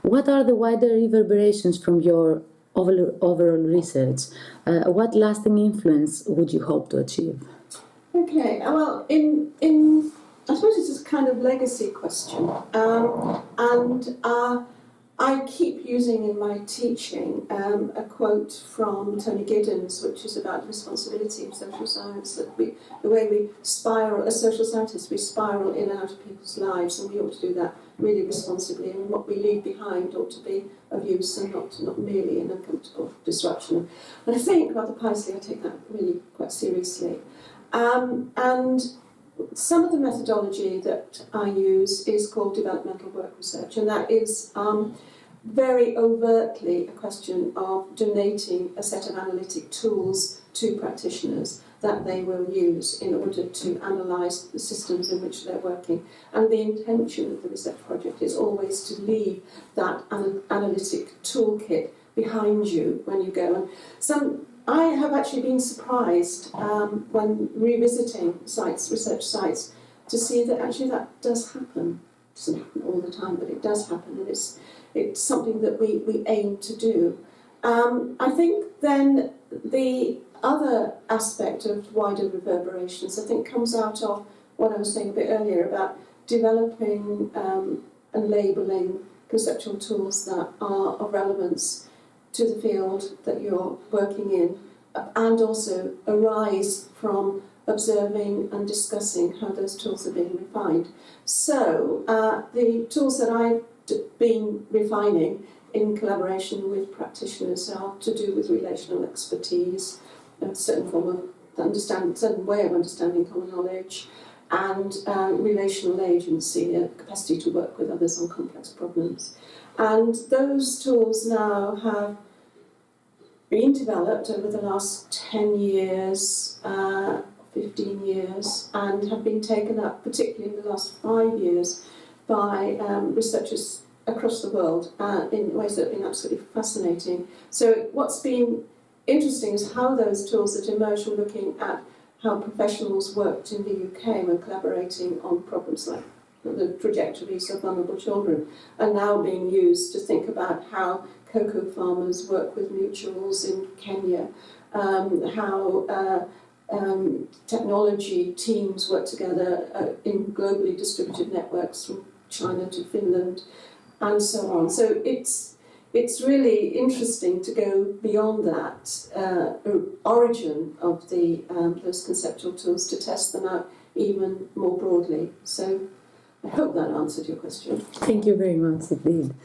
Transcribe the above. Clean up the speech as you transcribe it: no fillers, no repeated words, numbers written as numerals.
What are the wider reverberations from your overall research? What lasting influence would you hope to achieve? Okay, well, I suppose it's a kind of legacy question, I keep using in my teaching a quote from Tony Giddens, which is about the responsibility of social science, that the way we spiral, as social scientists, we spiral in and out of people's lives, and we ought to do that really responsibly, and what we leave behind ought to be of use and not merely an uncomfortable disruption. And I think, rather piously, I take that really quite seriously. And some of the methodology that I use is called developmental work research, and that is very overtly a question of donating a set of analytic tools to practitioners that they will use in order to analyse the systems in which they're working. And the intention of the research project is always to leave that analytic toolkit behind you when you go. And I have actually been surprised when revisiting research sites, to see that actually that does happen. It doesn't happen all the time, but it does happen, and it's something that we aim to do. I think then the other aspect of wider reverberations, I think, comes out of what I was saying a bit earlier about developing and labelling conceptual tools that are of relevance to the field that you're working in, and also arise from observing and discussing how those tools are being refined. So the tools that I've been refining in collaboration with practitioners are to do with relational expertise, a certain way of understanding common knowledge, and relational agency, a capacity to work with others on complex problems. And those tools now have been developed over the last 10 years, 15 years, and have been taken up, particularly in the last 5 years, by researchers across the world in ways that have been absolutely fascinating. So what's been interesting is how those tools that emerged from looking at how professionals worked in the UK when collaborating on problems like the trajectories of vulnerable children are now being used to think about how cocoa farmers work with mutuals in Kenya, how technology teams work together in globally distributed networks from China to Finland, and so on. So it's really interesting to go beyond that origin of those conceptual tools to test them out even more broadly. So I hope that answered your question. Thank you very much, it did.